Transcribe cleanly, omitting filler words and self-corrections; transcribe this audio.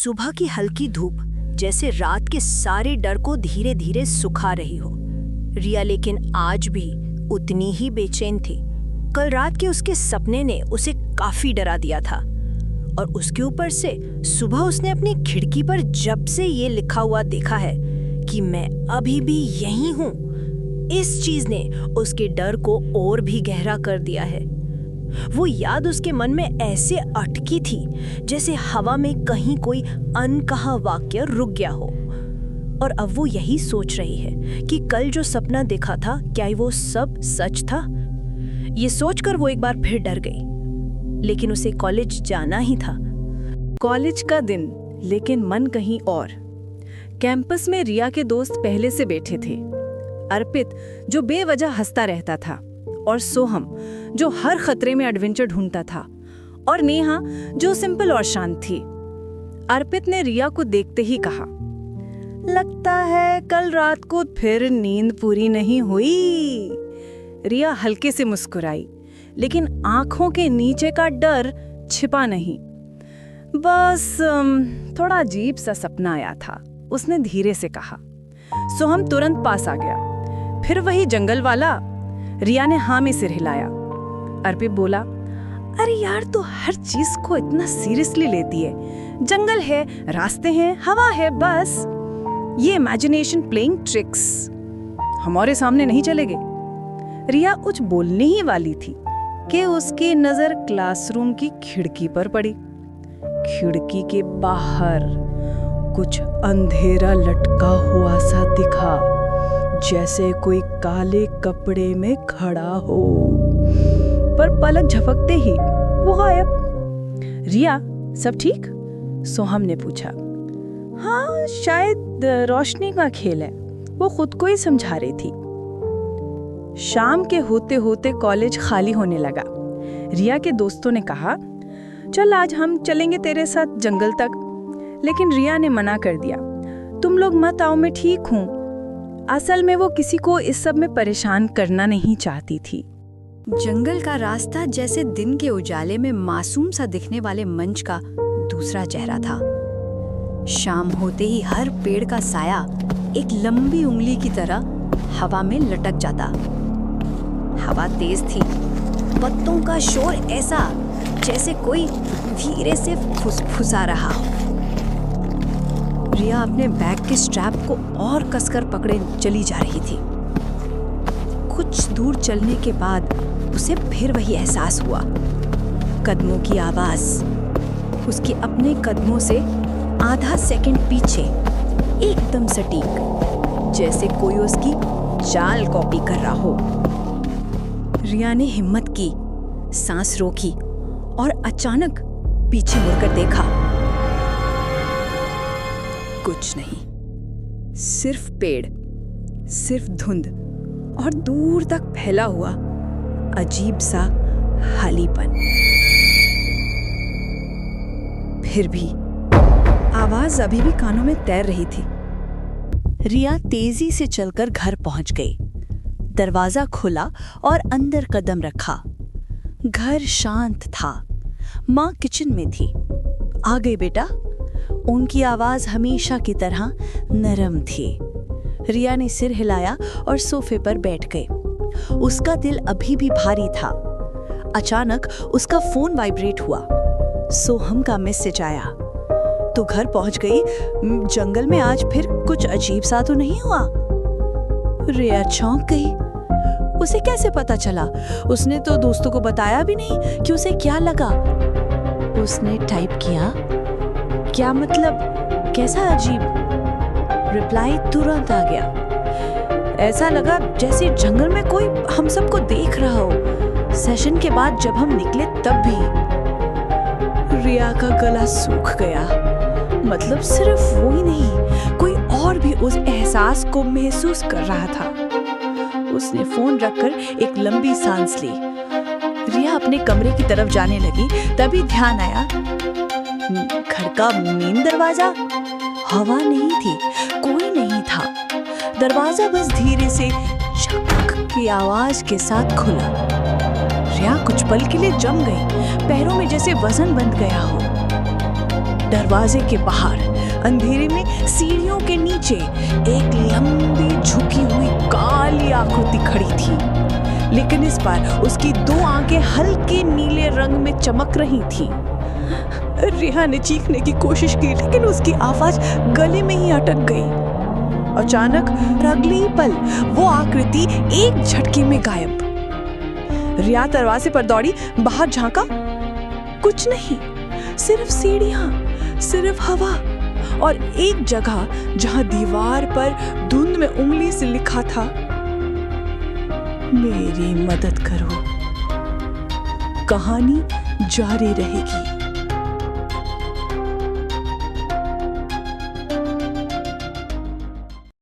सुबह की हल्की धूप जैसे रात के सारे डर को धीरे धीरे सुखा रही हो। रिया लेकिन आज भी उतनी ही बेचैन थी। कल रात के उसके सपने ने उसे काफी डरा दिया था और उसके ऊपर से सुबह उसने अपनी खिड़की पर जब से ये लिखा हुआ देखा है कि मैं अभी भी यहीं हूं, इस चीज ने उसके डर को और भी गहरा कर दिया है। वो याद उसके मन में ऐसे अटकी थी जैसे हवा में कहीं कोई अनकहा वाक्य रुक गया हो। और अब वो यही सोच रही है कि कल जो सपना देखा था क्या वो सब सच था। ये सोचकर वो एक बार फिर डर गई, लेकिन उसे कॉलेज जाना ही था। कॉलेज का दिन, लेकिन मन कहीं और। कैंपस में रिया के दोस्त पहले से बैठे थे। अर्पित जो बेवजह हंसता रहता था, और सोहम जो हर खतरे में एडवेंचर ढूंढता था, और नेहा जो सिंपल और शांत थी। अर्पित ने रिया को देखते ही कहा, लगता है कल रात को फिर नींद पूरी नहीं हुई। रिया हल्के से मुस्कुराई, लेकिन आंखों के नीचे का डर छिपा नहीं। बस थोड़ा अजीब सा सपना आया था, उसने धीरे से कहा। सोहम तुरंत पास आ गया। फिर वही जंगल वाला? रिया ने हाँ में सिर हिलाया। अर्पित बोला, अरे यार, तो हर चीज को इतना सीरियसली लेती है। जंगल है, रास्ते हैं, हवा है, बस ये इमेजिनेशन प्लेइंग ट्रिक्स हमारे सामने नहीं चलेंगे। रिया कुछ बोलने ही वाली थी कि उसकी नजर क्लासरूम की खिड़की पर पड़ी। खिड़की के बाहर कुछ अंधेरा लटका हुआ सा दिखा, जैसे कोई काले कपड़े में खड़ा हो, पर पलक झपकते ही वो गायब। रिया, सब ठीक? सोहम ने पूछा। हाँ, शायद रोशनी का खेल है, वो खुद को ही समझा रही थी। शाम के होते होते कॉलेज खाली होने लगा। रिया के दोस्तों ने कहा, चल आज हम चलेंगे तेरे साथ जंगल तक, लेकिन रिया ने मना कर दिया। तुम लोग मत आओ, मैं ठीक हूँ। असल में वो किसी को इस सब में परेशान करना नहीं चाहती थी। जंगल का रास्ता जैसे दिन के उजाले में मासूम सा दिखने वाले मंच का दूसरा चेहरा था। शाम होते ही हर पेड़ का साया एक लंबी उंगली की तरह हवा में लटक जाता। हवा तेज थी, पत्तों का शोर ऐसा जैसे कोई धीरे से फुसफुसा रहा हो। रिया अपने बैग के स्ट्रैप को और कसकर पकड़े चली जा रही थी। कुछ दूर चलने के बाद उसे फिर वही एहसास हुआ। कदमों की आवाज, उसके अपने कदमों से आधा सेकंड पीछे, एकदम सटीक, जैसे कोई उसकी चाल कॉपी कर रहा हो। रिया ने हिम्मत की, सांस रोकी और अचानक पीछे मुड़कर देखा। कुछ नहीं, सिर्फ पेड़, सिर्फ धुंध और दूर तक फैला हुआ अजीब सा खालीपन। फिर भी आवाज अभी भी कानों में तैर रही थी। रिया तेजी से चलकर घर पहुंच गई। दरवाजा खुला और अंदर कदम रखा। घर शांत था। माँ किचन में थी। आ गई बेटा? उनकी आवाज हमेशा की तरह नरम थी। रिया ने सिर हिलाया और सोफे पर बैठ गई। उसका दिल अभी भी भारी था। अचानक उसका फोन वाइब्रेट हुआ। सोहम का मैसेज आया। तो घर पहुंच गई? जंगल में आज फिर कुछ अजीब सा तो नहीं हुआ? रिया चौंक गई। उसे कैसे पता चला? उसने तो दोस्तों को बताया भी नहीं कि उसे क्या लगा। उसने टाइप किया, क्या मतलब, कैसा अजीब? रिप्लाई तुरंत आ गया। ऐसा लगा जैसे जंगल में कोई हम सबको देख रहा हो। सेशन के बाद जब हम निकले तब भी। रिया का गला सूख गया। मतलब सिर्फ वो ही नहीं, कोई और भी उस एहसास को महसूस कर रहा था। उसने फोन रखकर एक लंबी सांस ली। रिया अपने कमरे की तरफ जाने लगी, तभी ध्यान आया, घर का मेन दरवाजा हवा नहीं थी, कोई नहीं था। दरवाजा बस धीरे से चक की आवाज के साथ खुला। रिया कुछ पल के लिए जम गई, पैरों में जैसे वजन बंध गया हो। दरवाजे के बाहर अंधेरे में सीढ़ियों के नीचे एक लंबी झुकी हुई काली आकृति खड़ी थी, लेकिन इस बार उसकी 2 आंखें हल्के नीले रंग में चमक रही थीं। रिया ने चीखने की कोशिश की, लेकिन उसकी आवाज गले में ही अटक गई। अचानक अगले ही पल वो आकृति एक झटके में गायब। रिया दरवाजे पर दौड़ी, बाहर झांका, कुछ नहीं, सिर्फ सीढ़ियां, सिर्फ हवा और एक जगह जहां दीवार पर धुंध में उंगली से लिखा था, मेरी मदद करो। कहानी जारी रहेगी।